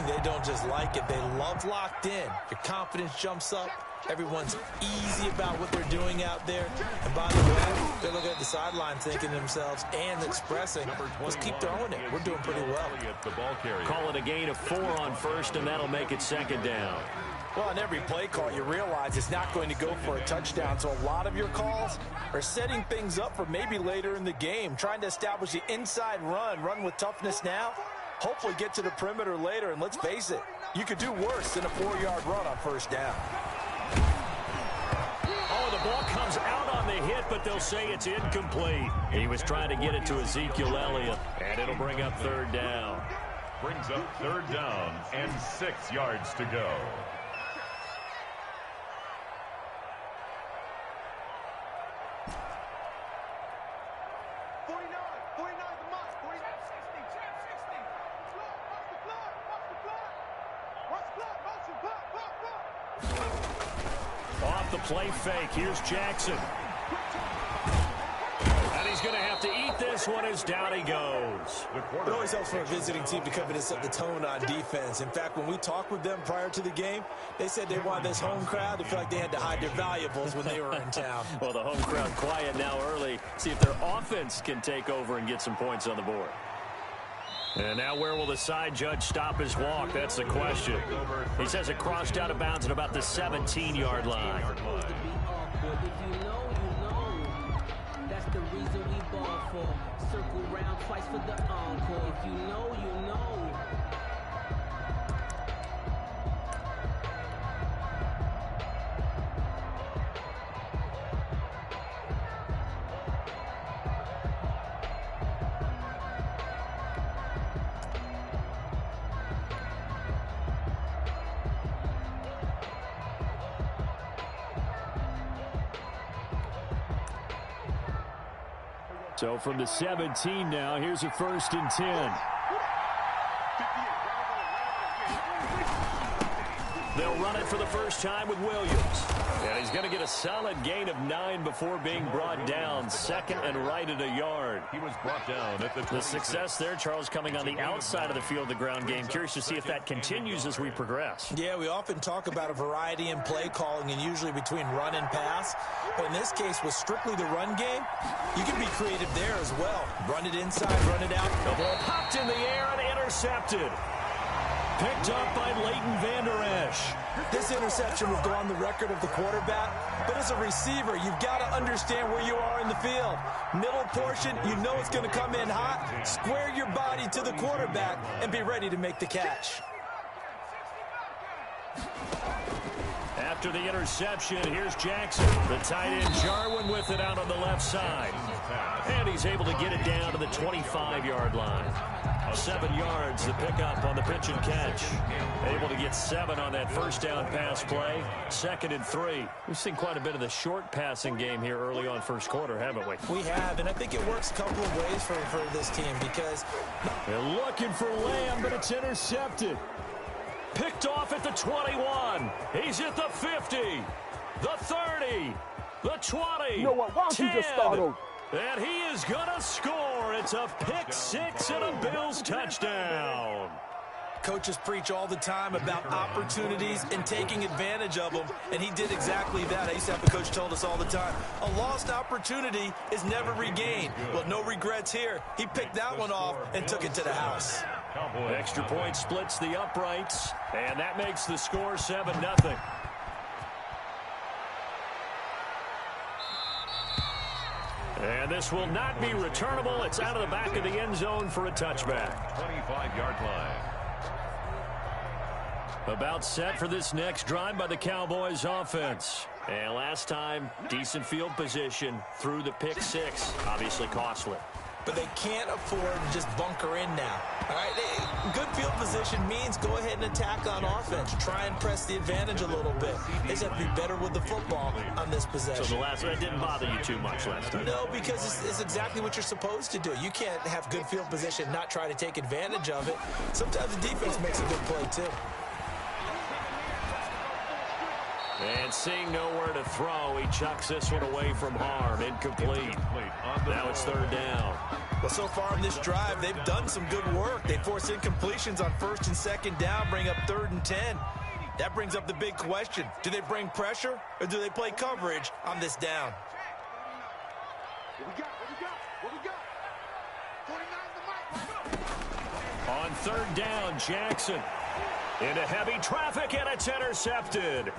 They don't just like it. They love locked in. Your confidence jumps up. Everyone's easy about what they're doing out there. And by the way, they're looking at the sideline thinking to themselves and expressing, let's keep throwing it. We're doing pretty well. Call it a gain of 4 on first, and that'll make it second down. Well, on every play call, you realize it's not going to go for a touchdown. So a lot of your calls are setting things up for maybe later in the game, trying to establish the inside run with toughness now, hopefully get to the perimeter later. And let's face it, you could do worse than a 4-yard run on first down. Oh, the ball comes out on the hit, but they'll say it's incomplete. He was trying to get it to Ezekiel Elliott, and it'll bring up third down. Brings up third down and 6 yards to go. Off the play fake, here's Jackson. And he's going to have to eat this one as down he goes. It always helps for a visiting team to come in and set the tone on defense. In fact, when we talked with them prior to the game, they said they wanted this home crowd to feel like they had to hide their valuables when they were in town. Well, the home crowd quiet now early. See if their offense can take over and get some points on the board. And now where will the side judge stop his walk? That's the question. He says it crossed out of bounds at about the 17-yard line. That's the reason we ball for. Circle round twice for the encore. If you know, you know. So from the 17 now, here's a 1st and 10. They'll run it for the first time with Williams. And he's going to get a solid gain of 9 before being brought down. 2nd and right at a yard. He was brought down at the success there, Charles, coming on the outside of the field, the ground game. Curious to see if that continues as we progress. Yeah, we often talk about a variety in play calling and usually between run and pass. But in this case, with strictly the run game, you can be creative there as well. Run it inside, run it out. The ball popped in the air and intercepted. Picked up by Leighton Vander Esch. This interception will go on the record of the quarterback, but as a receiver, you've got to understand where you are in the field. Middle portion, you know it's going to come in hot. Square your body to the quarterback and be ready to make the catch. After the interception, here's Jackson. The tight end Jarwin with it out on the left side. And he's able to get it down to the 25-yard line. 7 yards, the pickup on the pitch and catch. Able to get 7 on that first down pass play. 2nd and 3. We've seen quite a bit of the short passing game here early on first quarter, haven't we? We have, and I think it works a couple of ways for this team because they're looking for Lamb, but it's intercepted. Picked off at the 21. He's at the 50, the 30, the 20, you know what? Why don't 10. you just start over? And he is going to score. It's a pick 6 and a Bills touchdown. Coaches preach all the time about opportunities and taking advantage of them, and he did exactly that. I used to have a coach told us all the time, a lost opportunity is never regained. Well, no regrets here. He picked that one off and took it to the house. Extra point splits the uprights, and that makes the score 7-0. And this will not be returnable. It's out of the back of the end zone for a touchback. 25-yard line. About set for this next drive by the Cowboys offense. And last time, decent field position through the pick 6. Obviously costly. But they can't afford to just bunker in now. All right, good field position means go ahead and attack on offense. Try and press the advantage a little bit. They just have to be better with the football on this possession. So the last one didn't bother you too much last time? No, because it's exactly what you're supposed to do. You can't have good field position, not try to take advantage of it. Sometimes the defense makes a good play too. And seeing nowhere to throw, he chucks this one away from harm. Incomplete. Now it's 3rd down. Well, so far in this drive, they've done some good work. They force incompletions on 1st and 2nd down, bring up 3rd and 10. That brings up the big question. Do they bring pressure or do they play coverage on this down? What we got? 49 On 3rd down, Jackson into heavy traffic, and it's intercepted.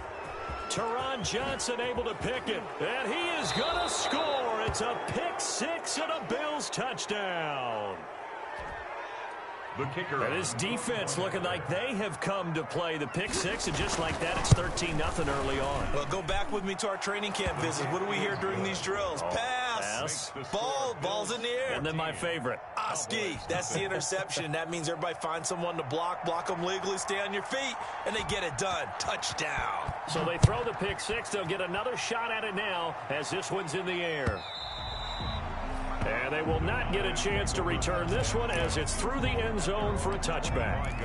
Teron Johnson able to pick it, and he is going to score. It's a pick six and a Bills touchdown. The kicker. And his defense looking like they have come to play the pick six, and just like that, it's 13-0 early on. Well, go back with me to our training camp visits. What do we hear during these drills? Pass. Ball's in the air. And then my favorite. Oski. That's the interception. That means everybody finds someone to block them legally, stay on your feet, and they get it done. Touchdown. So they throw the pick six. They'll get another shot at it now as this one's in the air. And they will not get a chance to return this one as it's through the end zone for a touchback.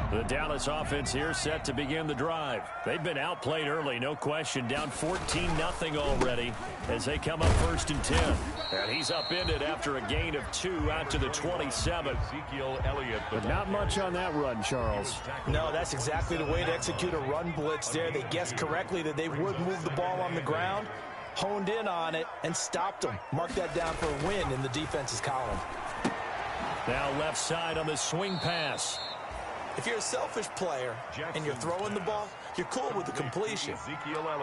The Dallas offense here set to begin the drive. They've been outplayed early, no question. Down 14-0 already as they come up 1st and 10. And he's upended after a gain of 2 out to the 27. Ezekiel Elliott. But not much on that run, Charles. No, that's exactly the way to execute a run blitz there. They guessed correctly that they would move the ball on the ground, honed in on it, and stopped them. Mark that down for a win in the defense's column. Now left side on the swing pass. If you're a selfish player and you're throwing the ball, you're cool with the completion.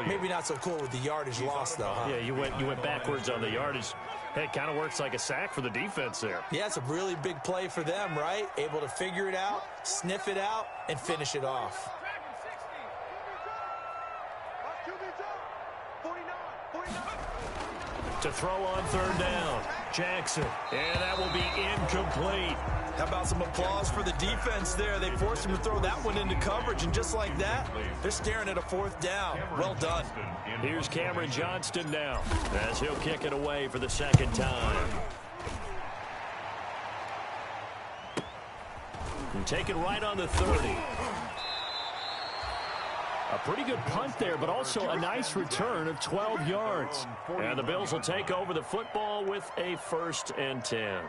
Maybe not so cool with the yardage loss, though, huh? Yeah, you went backwards on the yardage. Hey, it kind of works like a sack for the defense there. Yeah, it's a really big play for them, right? Able to figure it out, sniff it out, and finish it off. To throw on 3rd down, Jackson. And that will be incomplete. How about some applause for the defense there? They forced him to throw that one into coverage, and just like that, they're staring at a 4th down. Well done. Here's Cameron Johnston now as he'll kick it away for the 2nd time. And take it right on the 30. A pretty good punt there, but also a nice return of 12 yards. And the Bills will take over the football with a 1st and 10.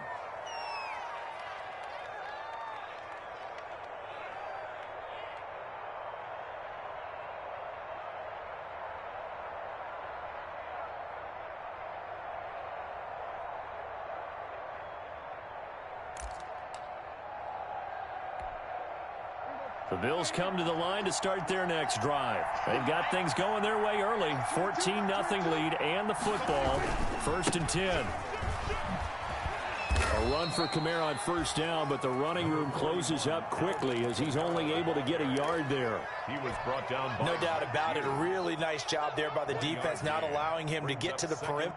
The Bills come to the line to start their next drive. They've got things going their way early. 14-0 lead and the football. 1st and 10. A run for Kamara on 1st down, but the running room closes up quickly as he's only able to get a yard there. He was brought down by... No doubt about it. A really nice job there by the defense, not allowing him to get to the perimeter.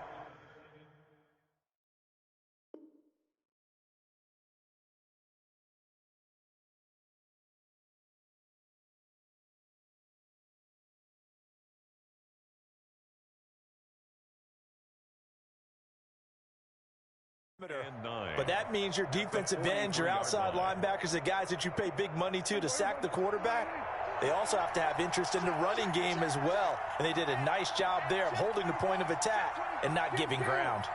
But that means your defensive ends, your outside linebackers, the guys that you pay big money to sack the quarterback, they also have to have interest in the running game as well. And they did a nice job there of holding the point of attack and not giving ground.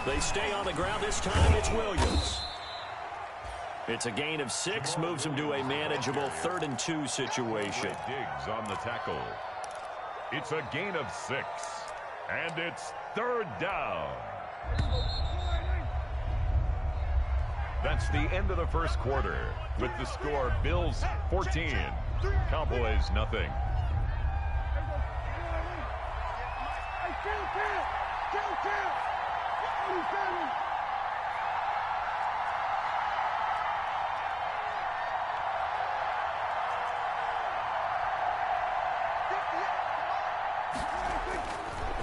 They stay on the ground. This time it's Williams. It's a gain of 6, moves him to a manageable 3rd and 2 situation. Diggs on the tackle. It's a gain of 6. And it's 3rd down. That's the end of the 1st quarter with the score Bills 14, Cowboys nothing.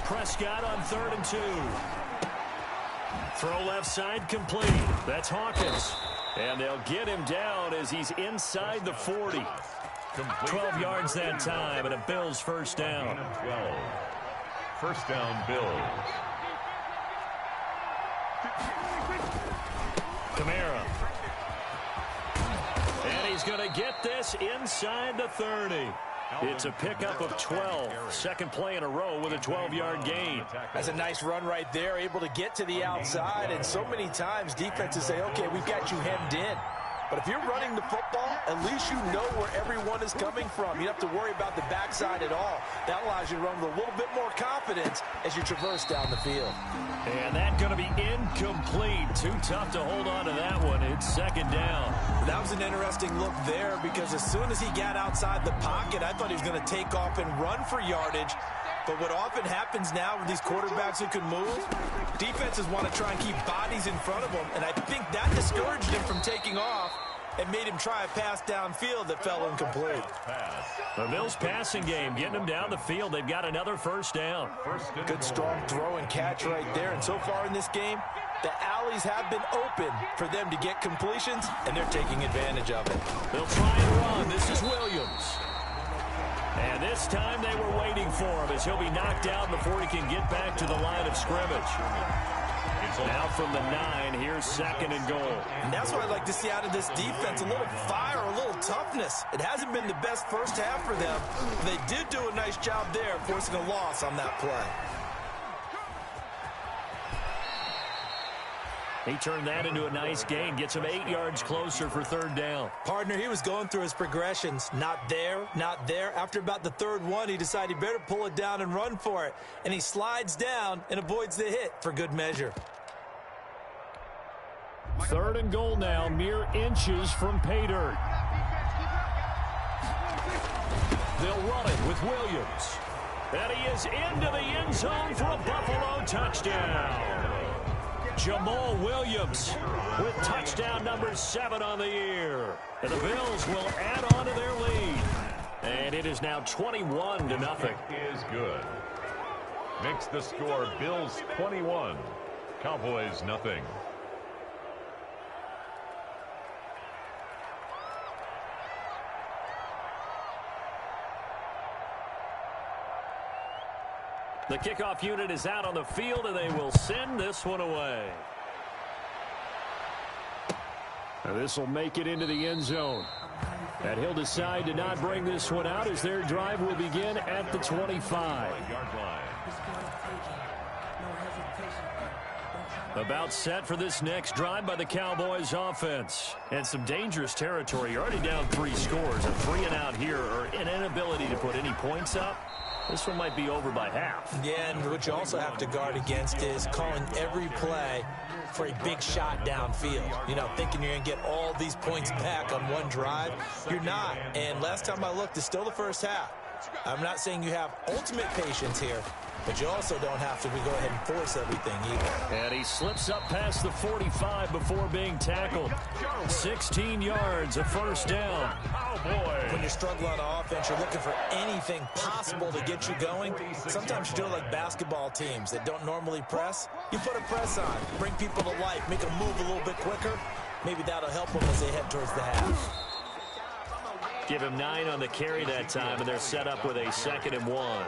Prescott on 3rd and 2. Throw left side complete. That's Hawkins. And they'll get him down as he's inside the 40. 12 yards that time and a Bills 1st down. 12. 1st down, Bills. Kamara. And he's going to get this inside the 30. It's a pickup of 12. Second play in a row with a 12-yard gain. That's a nice run right there, able to get to the outside. And so many times defenses say, okay, we've got you hemmed in. But if you're running the football, at least you know where everyone is coming from. You don't have to worry about the backside at all. That allows you to run with a little bit more confidence as you traverse down the field. And that's going to be incomplete. Too tough to hold on to that one. It's second down. That was an interesting look there because as soon as he got outside the pocket, I thought he was going to take off and run for yardage. But what often happens now with these quarterbacks who can move, defenses want to try and keep bodies in front of them, and I think that discouraged him from taking off and made him try a pass downfield that fell incomplete. The Bills passing game getting them down the field. They've got another first down. Good strong throw and catch right there, and so far in this game, the alleys have been open for them to get completions, and they're taking advantage of it. They'll try and run. This is Williams. And this time they were waiting for him as he'll be knocked out before he can get back to the line of scrimmage. Now from the 9, here's second and goal. And that's what I'd like to see out of this defense, a little fire, a little toughness. It hasn't been the best first half for them. They did do a nice job there, forcing a loss on that play. He turned that into a nice gain, gets him 8 yards closer for third down. Partner, he was going through his progressions. Not there, not there. After about the third one, he decided he better pull it down and run for it. And he slides down and avoids the hit for good measure. Third and goal now, mere inches from pay dirt. They'll run it with Williams. And he is into the end zone for a Buffalo touchdown. Jamal Williams with touchdown number 7 on the year. And the Bills will add on to their lead. And it is now 21-0. Is good. Makes the score Bills 21, Cowboys nothing. The kickoff unit is out on the field, and they will send this one away. This will make it into the end zone. And he'll decide to not bring this one out as their drive will begin at the 25. About set for this next drive by the Cowboys offense. And some dangerous territory. You're already down 3 scores. A 3 and out here, or an inability to put any points up. This one might be over by half. Yeah, and what you also have to guard against is calling every play for a big shot downfield. You know, thinking you're going to get all these points back on one drive. You're not. And last time I looked, it's still the first half. I'm not saying you have ultimate patience here, but you also don't have to go ahead and force everything either. And he slips up past the 45 before being tackled. 16 yards, a first down. When you're struggling on offense, you're looking for anything possible to get you going. Sometimes you do it like basketball teams that don't normally press. You put a press on, bring people to life, make them move a little bit quicker. Maybe that'll help them as they head towards the half. Give him 9 on the carry that time, and they're set up with a 2nd and 1.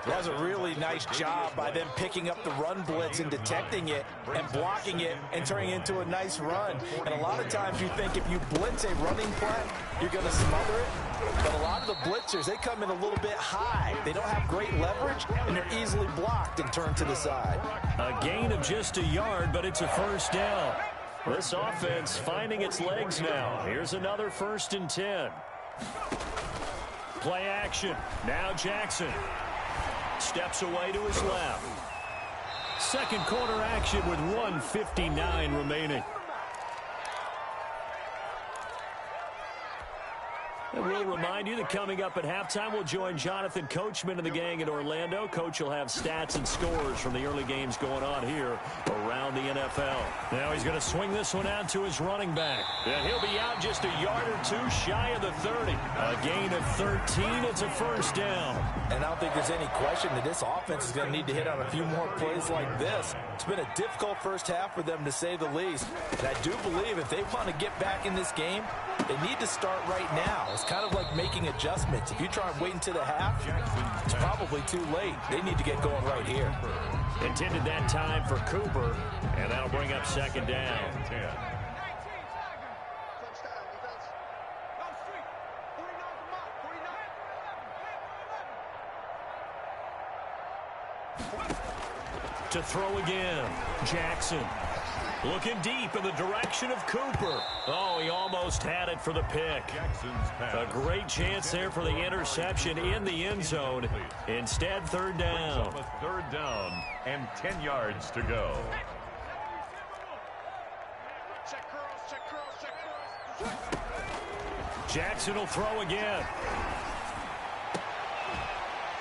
That was a really nice job by them picking up the run blitz and detecting it and blocking it and turning it into a nice run. And a lot of times you think if you blitz a running play, you're going to smother it. But a lot of the blitzers, they come in a little bit high. They don't have great leverage, and they're easily blocked and turned to the side. A gain of just a yard, but it's a first down. This offense finding its legs now. Here's another 1st and 10. Play action. Now Jackson. Steps away to his left. Second quarter action with 1:59 remaining. And we'll remind you that coming up at halftime, we'll join Jonathan Coachman and the gang in Orlando. Coach will have stats and scores from the early games going on here around the NFL. Now he's going to swing this one out to his running back. And he'll be out just a yard or 2 shy of the 30. A gain of 13. It's a first down. And I don't think there's any question that this offense is going to need to hit on a few more plays like this. It's been a difficult first half for them, to say the least. And I do believe if they want to get back in this game, they need to start right now. It's kind of like making adjustments. If you try and wait until the half, it's probably too late. They need to get going right here. Intended that time for Cooper, and that'll bring up second down. to throw again. Jackson looking deep in the direction of Cooper. Oh, he almost had it for the pick. A great chance there for the interception in the end zone. Instead, third down. Third down and 10 yards to go. Jackson will throw again.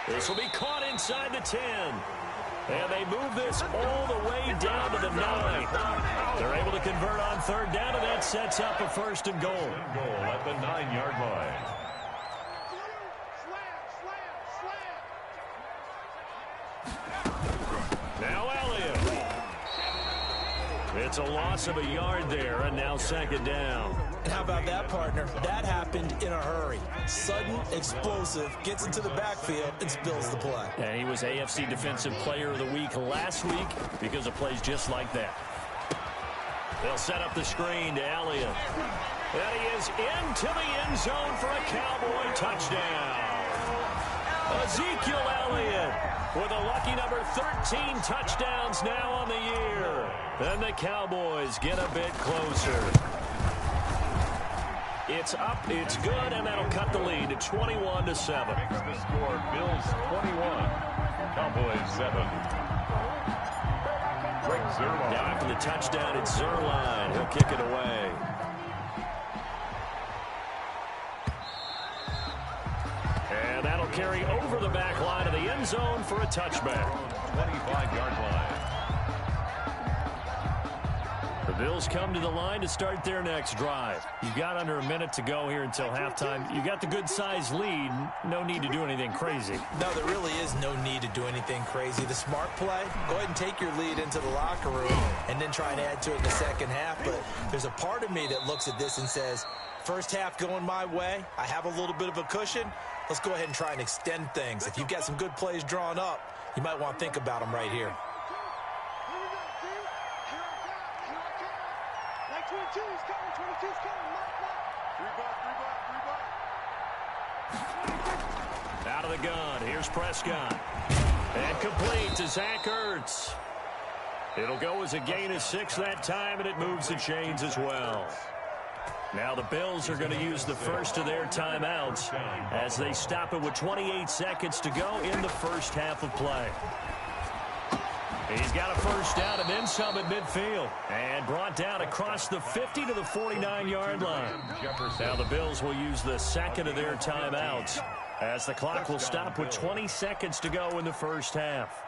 This will be caught inside the 10. And they move this all the way down to the 9. They're able to convert on third down, and that sets up a first and goal. Goal at the 9-yard line. Now Elliott. It's a loss of a yard there, and now second down. And how about that, partner? That happened in a hurry. Sudden, explosive, gets into the backfield, and spills the play. And he was AFC Defensive Player of the Week last week because of plays just like that. They'll set up the screen to Elliott. And he is into the end zone for a Cowboy touchdown. Ezekiel Elliott with a lucky number 13 touchdowns now on the year. And the Cowboys get a bit closer. It's up, it's good, and that'll cut the lead to 21-7. Makes the score Bills 21, Cowboys 7. Now after the touchdown, it's Zerline. He'll kick it away. And that'll carry over the back line of the end zone for a touchback. 25-yard line. The Bills come to the line to start their next drive. You've got under a minute to go here until halftime. You've got the good-sized lead. No need to do anything crazy. No, there really is no need to do anything crazy. The smart play, go ahead and take your lead into the locker room and then try and add to it in the second half. But there's a part of me that looks at this and says, first half going my way, I have a little bit of a cushion. Let's go ahead and try and extend things. If you've got some good plays drawn up, you might want to think about them right here. Out of the gun, here's Prescott. And complete to Zach Ertz. It'll go as a gain of 6 that time, and it moves the chains as well. Now the Bills are going to use the first of their timeouts as they stop it with 28 seconds to go in the first half of play. He's got a first down and then some at midfield. And brought down across the 50 to the 49-yard line. Now the Bills will use the second of their timeouts as the clock will stop with 20 seconds to go in the first half.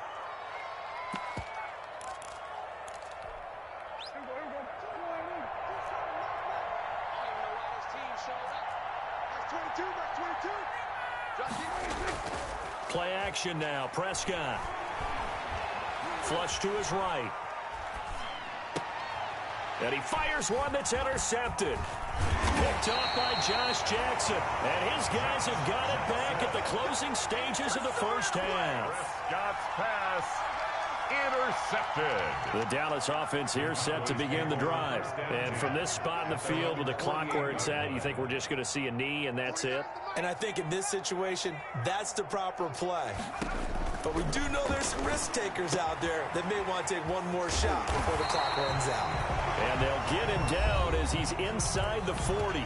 Play action now. Prescott. Flush to his right. And he fires one that's intercepted. Picked off by Josh Jackson. And his guys have got it back at the closing stages of the first half. Scott's pass intercepted. The Dallas offense here set to begin the drive. And from this spot in the field with the clock where it's at, you think we're just going to see a knee and that's it? And I think in this situation, that's the proper play. But we do know there's some risk takers out there that may want to take one more shot before the clock runs out. And they'll get him down as he's inside the 40.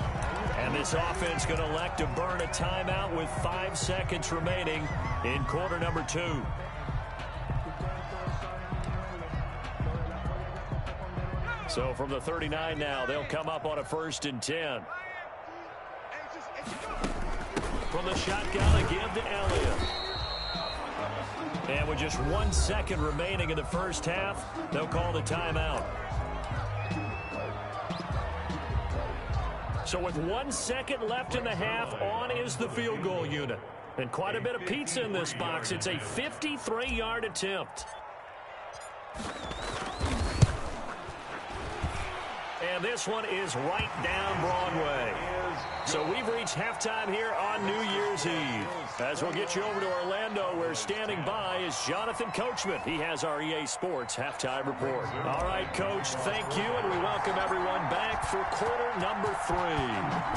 And this offense going to elect to burn a timeout with 5 seconds remaining in quarter number 2. So from the 39 now, they'll come up on a 1st and 10. From the shotgun, a give to Elliott. And with just 1 second remaining in the first half, they'll call the timeout. So with 1 second left in the half, on is the field goal unit. And quite a bit of pizza in this box. It's a 53-yard attempt. And this one is right down Broadway. So we've reached halftime here on New Year's Eve. As we'll get you over to Orlando, where standing by is Jonathan Coachman. He has our EA Sports halftime report. All right, Coach, thank you, and we welcome everyone back for quarter number 3.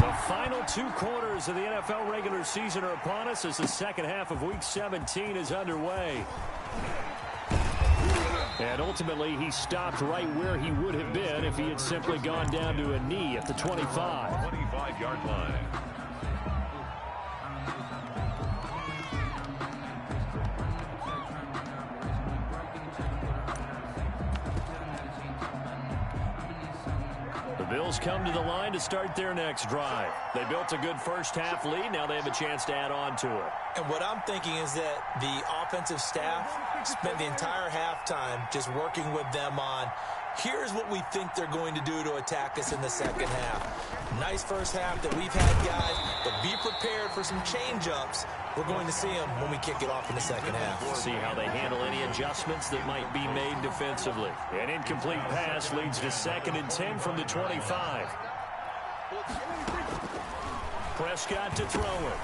The final 2 quarters of the NFL regular season are upon us as the second half of Week 17 is underway. And ultimately, he stopped right where he would have been if he had simply gone down to a knee at the 25. 25-yard line. The Bills come to the line to start their next drive. They built a good first-half lead. Now they have a chance to add on to it. And what I'm thinking is that the offensive staff spent the entire halftime just working with them on, here's what we think they're going to do to attack us in the second half. Nice first half that we've had, guys, but be prepared for some change-ups. We're going to see them when we kick it off in the second half. We'll see how they handle any adjustments that might be made defensively. An incomplete pass leads to 2nd and 10 from the 25. Prescott to throw it.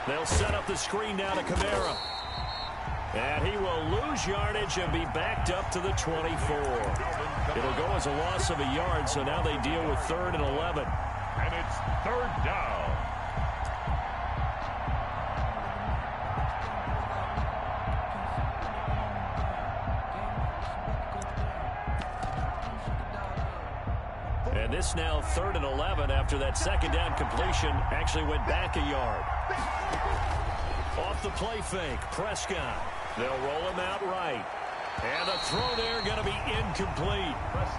They'll set up the screen now to Kamara. And he will lose yardage and be backed up to the 24. It'll go as a loss of a yard, so now they deal with 3rd and 11. And it's 3rd down. And this now 3rd and 11 after that 2nd down completion actually went back a yard. Off the play fake, Prescott. They'll roll him out right. And the throw there going to be incomplete.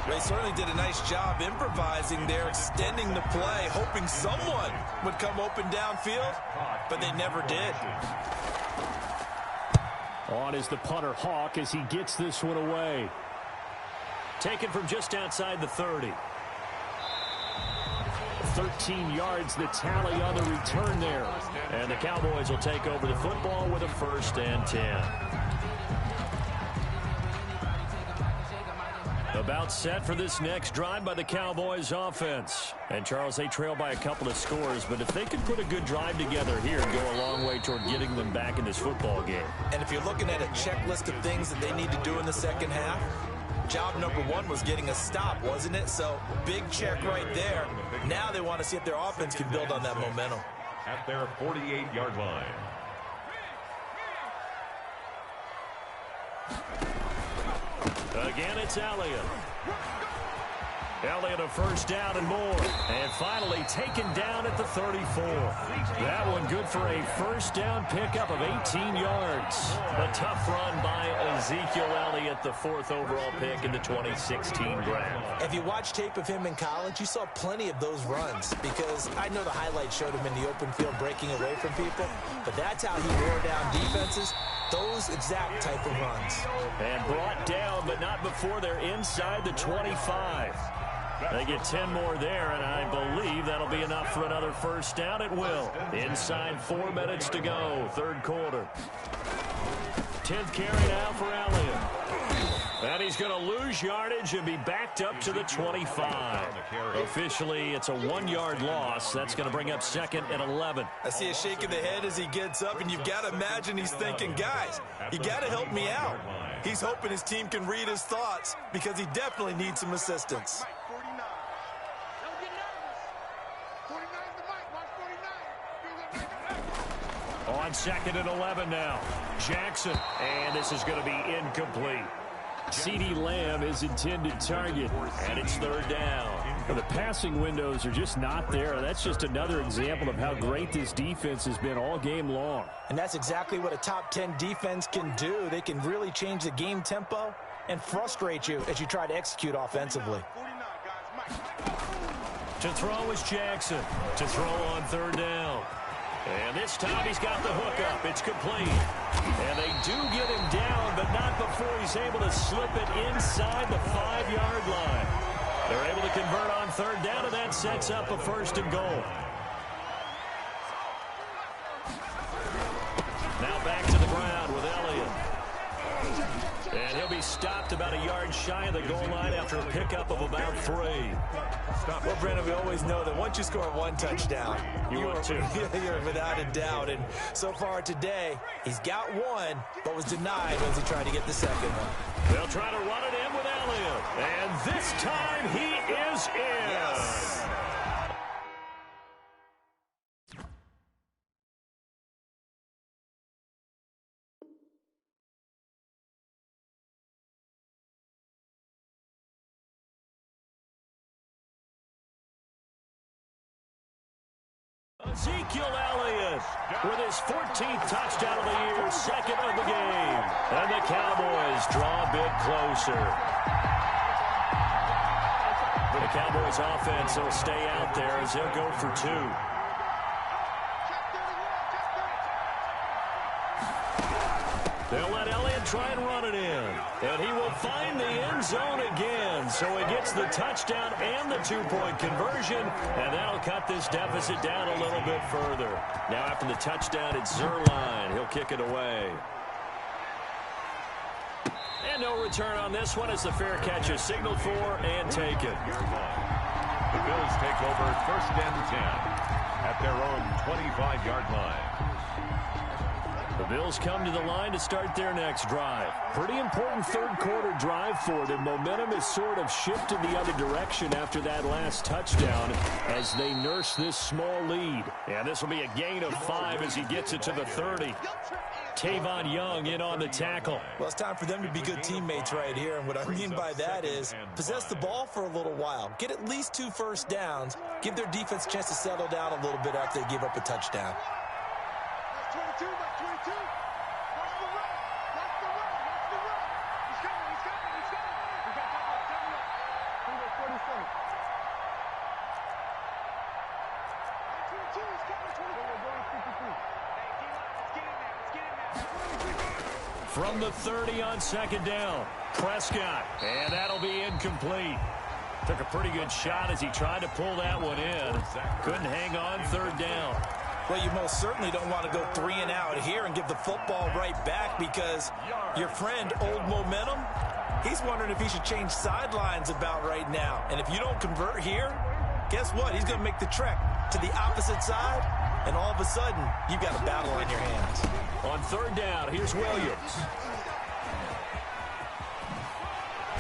They certainly did a nice job improvising there, extending the play, hoping someone would come open downfield, but they never did. On is the punter Hawk as he gets this one away. Taken from just outside the 30. 13 yards the tally on the return there. And the Cowboys will take over the football with a 1st and 10. About set for this next drive by the Cowboys offense. And Charles, they trail by a couple of scores, but if they can put a good drive together here and go a long way toward getting them back in this football game. And if you're looking at a checklist of things that they need to do in the second half, job number 1 was getting a stop, wasn't it? So big check right there. Now they want to see if their offense can build on that momentum. At their 48-yard line. Again, it's Elliott. Elliott a 1st down and more. And finally taken down at the 34. That one good for a 1st down pickup of 18 yards. A tough run by Ezekiel Elliott, the 4th overall pick in the 2016 draft. If you watch tape of him in college, you saw plenty of those runs because I know the highlights showed him in the open field breaking away from people, but that's how he wore down defenses, those exact type of runs. And brought down, but not before they're inside the 25. They get 10 more there, and I believe that'll be enough for another 1st down. It will. Inside 4 minutes to go, 3rd quarter. 10th carry now for Elliott. And he's going to lose yardage and be backed up to the 25. Officially, it's a 1-yard loss. That's going to bring up 2nd and 11. I see a shake of the head as he gets up, and you've got to imagine he's thinking, guys, you got to help me out. He's hoping his team can read his thoughts because he definitely needs some assistance. On 2nd and 11 now. Jackson. And this is going to be incomplete. CeeDee Lamb is intended target. And it's 3rd down. Well, the passing windows are just not there. That's just another example of how great this defense has been all game long. And that's exactly what a top 10 defense can do. They can really change the game tempo and frustrate you as you try to execute offensively. To throw is Jackson. To throw on 3rd down. And this time he's got the hookup. It's complete. And they do get him down, but not before he's able to slip it inside the 5-yard line. They're able to convert on 3rd down, and that sets up a 1st and goal. Now back to the ground with Elliott. And he'll be stopped about a yard shy of the goal line after a pickup of about 3. Well, Brandon, we always know that once you score 1 touchdown, you want to. You're without a doubt. And so far today, he's got 1, but was denied as he tried to get the 2nd one. They'll try to run it in with Elliott. And this time he is in. Yes. Ezekiel Elliott with his 14th touchdown of the year, second of the game. And the Cowboys draw a bit closer. The Cowboys offense will stay out there as they'll go for two. They'll let Elliott try and run it in. And he will find the end zone again. So he gets the touchdown and the two-point conversion. And that'll cut this deficit down a little bit further. Now after the touchdown, it's Zerline. He'll kick it away. And no return on this one as the fair catch is signaled for and taken. The Bills take over 1st and 10 at their own 25-yard line. The Bills come to the line to start their next drive. Pretty important third-quarter drive for them. Momentum has sort of shifted the other direction after that last touchdown as they nurse this small lead. And this will be a gain of 5 as he gets it to the 30. Tavon Young in on the tackle. Well, it's time for them to be good teammates right here. And what I mean by that is possess the ball for a little while. Get at least 2 first downs. Give their defense a chance to settle down a little bit after they give up a touchdown. That's 22, that's 22. Watch the run. Watch the run. Watch the run. He's coming. He's coming. He's coming. We got double up. Double up. Number 47. 22. He's coming. 22. We're going 53. Hey, let's get in there. Let's get in there. From the 30 on second down, Prescott. And that'll be incomplete. Took a pretty good shot as he tried to pull that one in. Couldn't hang on, third down. Well, you most certainly don't want to go 3 and out here and give the football right back because your friend, Old Momentum, he's wondering if he should change sidelines about right now. And if you don't convert here, guess what? He's going to make the trek to the opposite side, and all of a sudden, you've got a battle on your hands. On third down, here's Williams.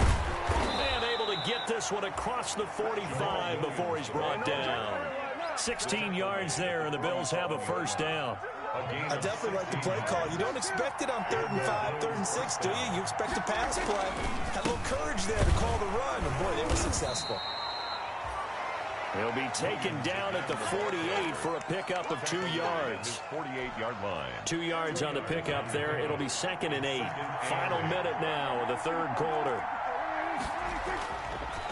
And able to get this one across the 45 before he's brought down. 16 yards there, and the Bills have a first down. I definitely like the play call. You don't expect it on 3rd and 5, 3rd and 6, do you? You expect a pass play. Had a little courage there to call the run, and boy, they were successful. He'll be taken down at the 48 for a pickup of 2 yards. 48-yard line. 2 yards on the pickup there. It'll be 2nd and 8. Final minute now of the third quarter.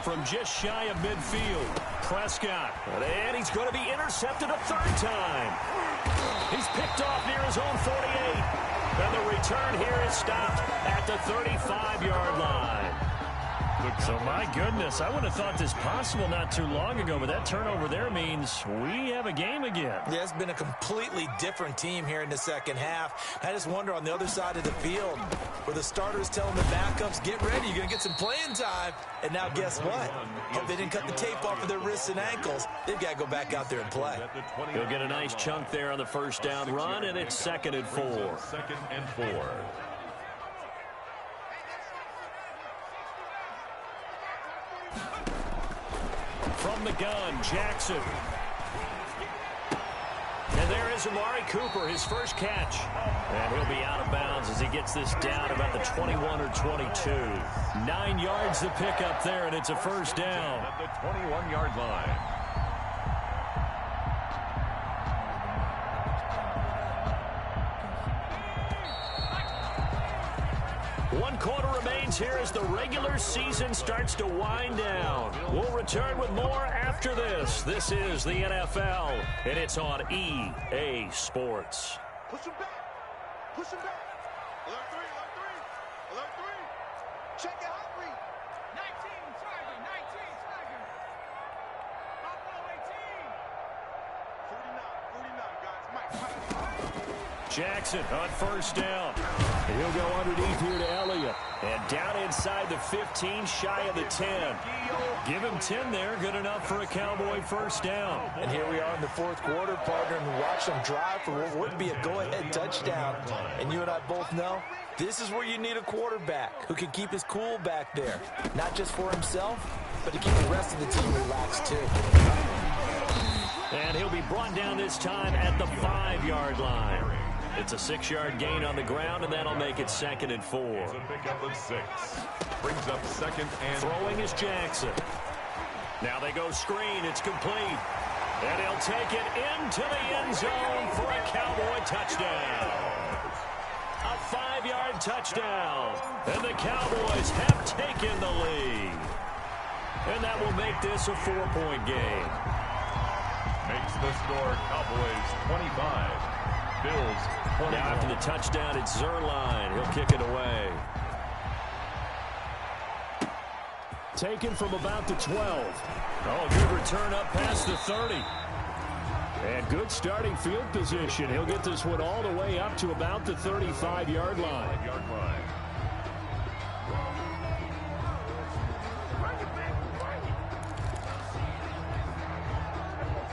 From just shy of midfield, Prescott. And he's going to be intercepted a 3rd time. He's picked off near his own 48. And the return here is stopped at the 35-yard line. So, my goodness, I would have thought this possible not too long ago, but that turnover there means we have a game again. Yeah, it's been a completely different team here in the second half. I just wonder on the other side of the field where the starters telling the backups, get ready, you're going to get some playing time. And now guess what? Hope they didn't cut the tape off of their wrists and ankles. They've got to go back out there and play. He'll get a nice chunk there on the first down run, and it's 2nd and 4. 2nd and 4. From the gun, Jackson. And there is Amari Cooper, his first catch. And he'll be out of bounds as he gets this down about the 21 or 22. 9 yards to pick up there, and it's a first down. At the 21-yard line. One quarter remains here as the regular season starts to wind down. We'll return with more after this. This is the NFL, and it's on EA Sports. Push him back. Push him back. Alert 3, alert 3. Alert 3. Check it out, 3. 19, Tiger. 19, Tiger. Buffalo 18. 49, guys. Mike. Jackson on first down. He'll go underneath here to Elliott. And down inside the 15, shy of the 10. Give him 10 there. Good enough for a Cowboy first down. And here we are in the 4th quarter, partner, and watch them drive for what would be a go-ahead touchdown. And you and I both know this is where you need a quarterback who can keep his cool back there. Not just for himself, but to keep the rest of the team relaxed too. And he'll be brought down this time at the 5-yard line. It's a 6-yard gain on the ground, and that'll make it 2nd and 4. It's a pickup of 6. Brings up 2nd and... Throwing is Jackson. Now they go screen. It's complete. And he'll take it into the end zone for a Cowboy touchdown. A 5-yard touchdown. And the Cowboys have taken the lead. And that will make this a 4-point game. Makes the score Cowboys 25. Bills 20. Now after the touchdown, it's Zerline. He'll kick it away. Taken from about the 12. Oh, good return up past the 30. And good starting field position. He'll get this one all the way up to about the 35-yard line.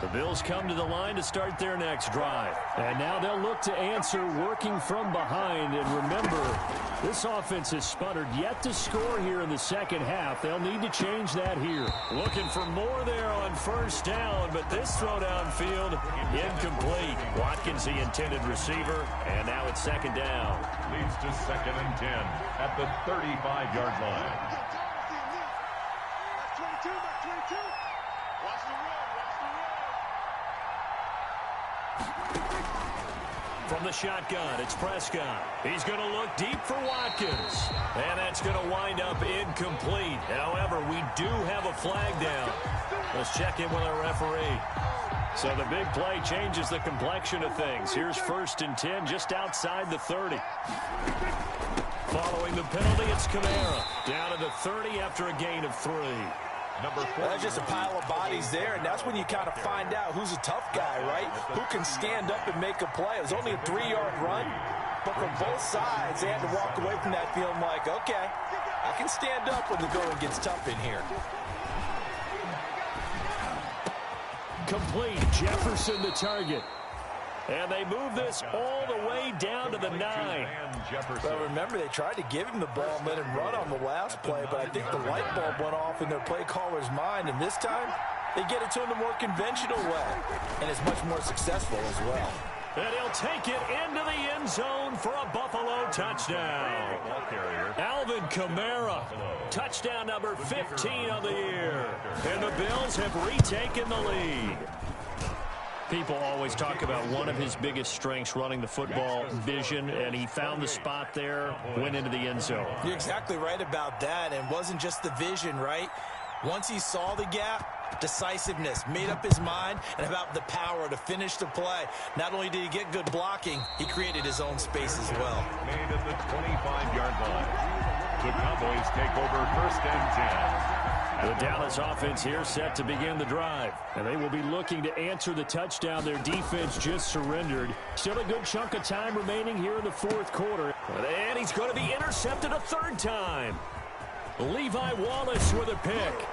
The Bills come to the line to start their next drive. And now they'll look to answer working from behind. And remember, this offense has sputtered yet to score here in the second half. They'll need to change that here. Looking for more there on first down, but this throw downfield incomplete. Watkins, the intended receiver, and now it's second down. Leads to 2nd and 10 at the 35-yard line. That's 22, that's 22. Watch the run, watch the run. From the shotgun, it's Prescott. He's going to look deep for Watkins. And that's going to wind up incomplete. However, we do have a flag down. Let's check in with our referee. So the big play changes the complexion of things. Here's 1st and 10 just outside the 30. Following the penalty, it's Kamara. Down to the 30 after a gain of 3. Number 4. There's just a pile of bodies there, and that's when you kind of find out who's a tough guy, right? Who can stand up and make a play. It was only a 3-yard run, but from both sides, they had to walk away from that feeling like, okay, I can stand up when the going gets tough in here. Complete. Jefferson the target. And they move this all the way down to the 9. But remember, they tried to give him the ball and let him run on the last play, but I think the light bulb went off in their play caller's mind, and this time they get it to him the more conventional way, and it's much more successful as well. And he'll take it into the end zone for a Buffalo touchdown. Alvin Kamara, touchdown number 15 on the year. And the Bills have retaken the lead. People always talk about one of his biggest strengths, running the football, vision, and he found the spot there, went into the end zone. You're exactly right about that, and it wasn't just the vision, right? Once he saw the gap, decisiveness, made up his mind, and about the power to finish the play. Not only did he get good blocking, he created his own space as well. Made at the 25-yard line. The Cowboys take over 1st and 10. The Dallas offense here set to begin the drive. And they will be looking to answer the touchdown their defense just surrendered. Still a good chunk of time remaining here in the 4th quarter. And he's going to be intercepted a 3rd time. Levi Wallace with a pick.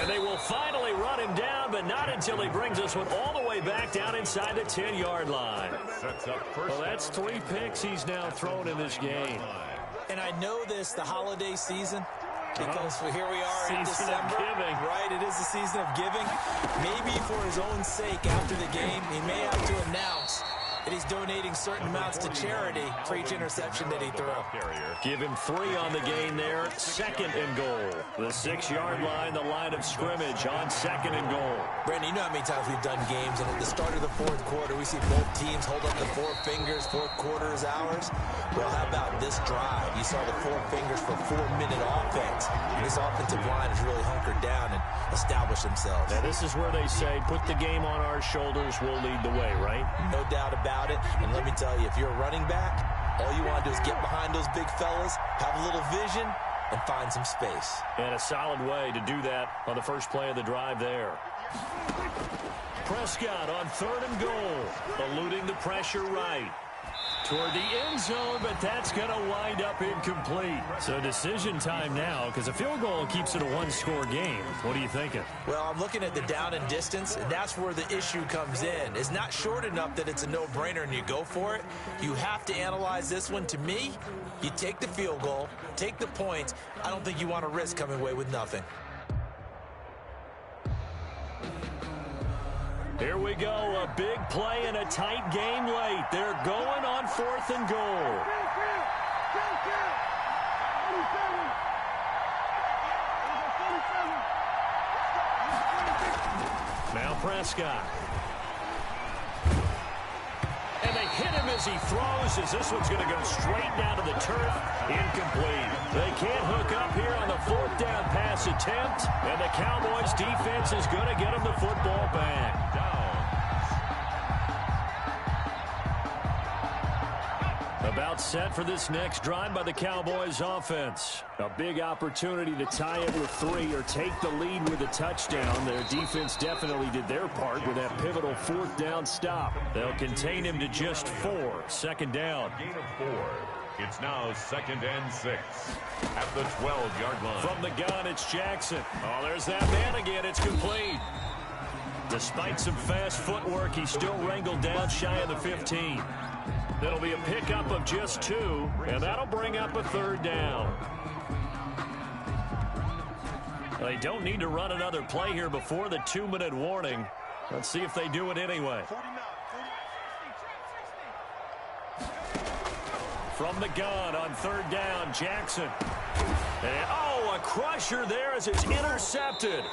And they will finally run him down, but not until he brings this one all the way back down inside the 10-yard line. Well, that's 3 picks he's now thrown in this game. And I know this, the holiday season, because here we are in December, right? It is the season of giving. Maybe for his own sake after the game, he may have to announce that he's donating certain amounts to charity for each interception that he threw. Give him 3 on the game there. 2nd and goal. The 6-yard line, the line of scrimmage on 2nd and goal. Brandon, you know how many times we've done games, and at the start of the 4th quarter, we see both teams hold up the 4 fingers, 4th quarter is ours. Well, how about this drive? You saw the 4 fingers for 4-minute offense. This offensive line has really hunkered down and established themselves. Now, this is where they say, put the game on our shoulders, we'll lead the way, right? No doubt about it. And let me tell you, if you're a running back, all you want to do is get behind those big fellas, have a little vision, and find some space. And a solid way to do that on the first play of the drive there. Prescott on 3rd and goal, eluding the pressure right. Toward the end zone, but that's going to wind up incomplete. So decision time now, because a field goal keeps it a 1-score game. What are you thinking? Well, I'm looking at the down and distance, and that's where the issue comes in. It's not short enough that it's a no-brainer and you go for it. You have to analyze this one. To me, you take the field goal, take the points. I don't think you want to risk coming away with nothing. Here we go, a big play and a tight game late. They're going on 4th and goal. Now Prescott. hit him as he throws, as this one's going to go straight down to the turf. Incomplete. They can't hook up here on the fourth down pass attempt, and the Cowboys defense is going to get them the football back. About set for this next drive by the Cowboys offense. A big opportunity to tie it with 3 or take the lead with a touchdown. Their defense definitely did their part with that pivotal fourth down stop. They'll contain him to just 4. Second down. Gain of 4. It's now 2nd and 6 at the 12-yard line. From the gun, it's Jackson. Oh, there's that man again. It's complete. Despite some fast footwork, he's still wrangled down shy of the 15. That'll be a pickup of just 2, and that'll bring up a 3rd down. They don't need to run another play here before the 2-minute warning. Let's see if they do it anyway. From the gun on 3rd down, Jackson. And, a crusher there as it's intercepted.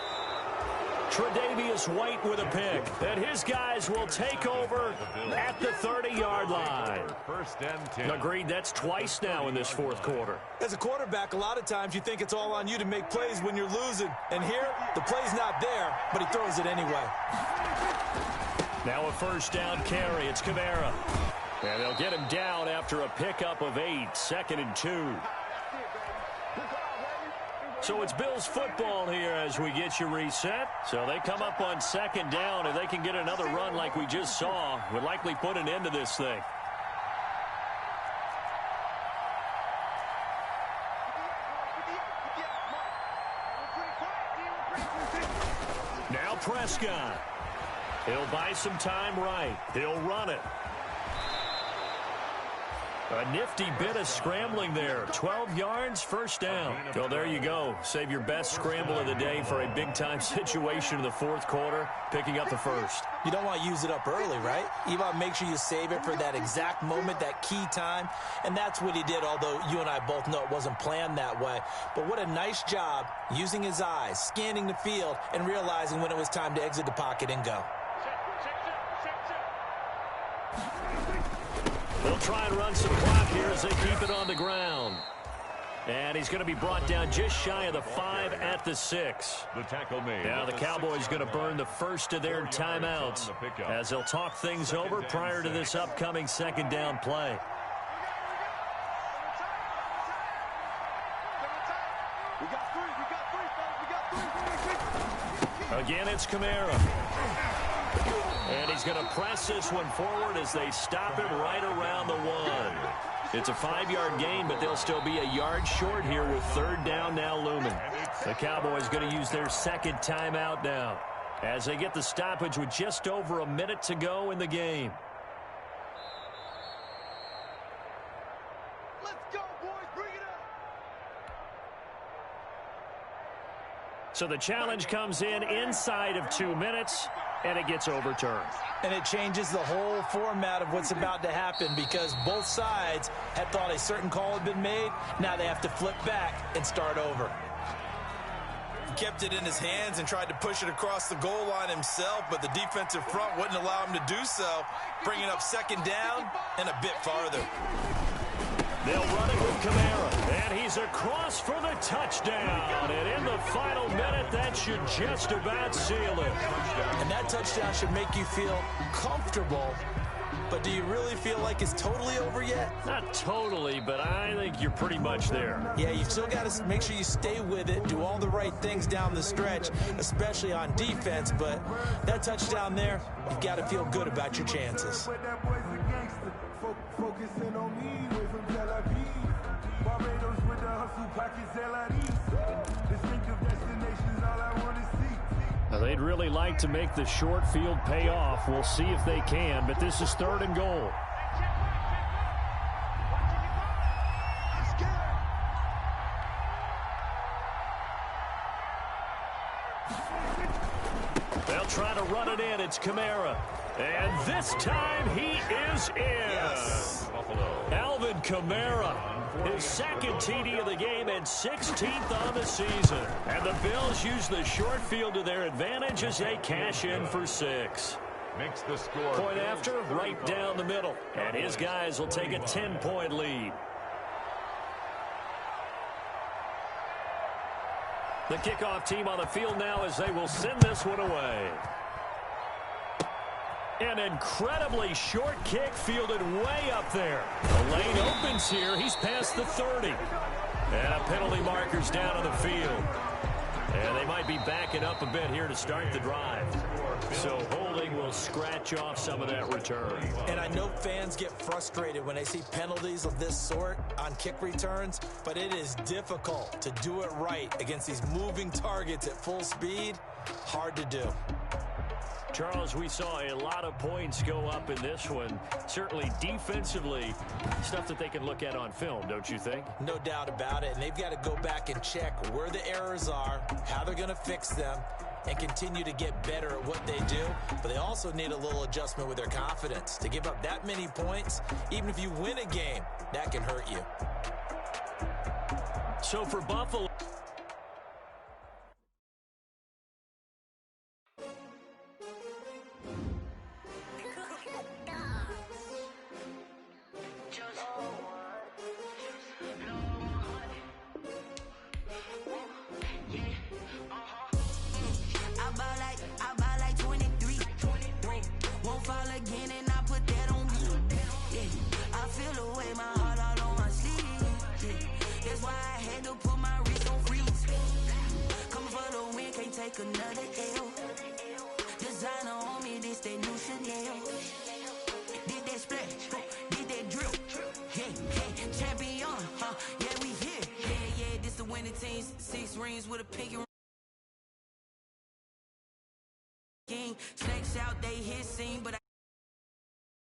Tre'Davious White with a pick, and his guys will take over at the 30-yard line. 1st and 10. Agreed, that's twice now in this fourth quarter. As a quarterback, a lot of times you think it's all on you to make plays when you're losing. And here, the play's not there, but he throws it anyway. Now a 1st down carry. It's Kamara. And they'll get him down after a pickup of 8. 2nd and 2. So it's Bills football here as we get you reset. So they come up on 2nd down. If they can get another run like we just saw, would likely put an end to this thing. Now Prescott. He'll buy some time right. He'll run it. A nifty bit of scrambling there. 12 yards, 1st down. So there you go. Save your best scramble of the day for a big-time situation in the fourth quarter, picking up the 1st. You don't want to use it up early, right? You want to make sure you save it for that exact moment, that key time. And that's what he did, although you and I both know it wasn't planned that way. But what a nice job using his eyes, scanning the field, and realizing when it was time to exit the pocket and go. They'll try and run some clock here as they keep it on the ground. And he's going to be brought down just shy of the 5 at the 6. The tackle made. Now the Cowboys going to burn the first of their timeouts as they'll talk things over prior to this upcoming 2nd down play. Again, it's Kamara. And he's going to press this one forward as they stop him right around the 1. It's a 5-yard gain, but they'll still be a yard short here with 3rd down now looming. The Cowboys going to use their 2nd timeout now as they get the stoppage with just over a minute to go in the game. Let's go, boys. Bring it up. So the challenge comes in inside of 2 minutes, and it gets overturned. And it changes the whole format of what's about to happen because both sides had thought a certain call had been made. Now they have to flip back and start over. He kept it in his hands and tried to push it across the goal line himself, but the defensive front wouldn't allow him to do so, bringing up 2nd down and a bit farther. They'll run it with Kamara, and he's across for the touchdown. And in the final minute, that should just about seal it. And that touchdown should make you feel comfortable. But do you really feel like it's totally over yet? Not totally, but I think you're pretty much there. Yeah, you've still got to make sure you stay with it, do all the right things down the stretch, especially on defense. But that touchdown there, you've got to feel good about your chances. Focusing on me, away from Tel Aviv. Barbados with the hustle pockets, distinctive destinations, all I want to see. Now, they'd really like to make the short field pay off. We'll see if they can, but this is 3rd and goal. They'll try to run it in. It's Kamara. And this time he is in. Yes. Alvin Kamara, his 2nd TD of the game and 16th on the season. And the Bills use the short field to their advantage as they cash in for 6. makes the score. Point after, right down the middle. And his guys will take a 10-point lead. The kickoff team on the field now as they will send this one away. An incredibly short kick fielded way up there. The lane opens here. He's past the 30. And a penalty marker's down on the field. And they might be backing up a bit here to start the drive. So holding will scratch off some of that return. And I know fans get frustrated when they see penalties of this sort on kick returns, but it is difficult to do it right against these moving targets at full speed. Hard to do. Charles, we saw a lot of points go up in this one. Certainly defensively, stuff that they can look at on film, don't you think? No doubt about it. And they've got to go back and check where the errors are, how they're going to fix them, and continue to get better at what they do. But they also need a little adjustment with their confidence. To give up that many points, even if you win a game, that can hurt you. So for Buffalo... Another L. Designer on me, this that new Chanel. Did that splash, did that drill. Yeah, champion, yeah, we here. Yeah, this the winning team. 6 rings with a pinky ring.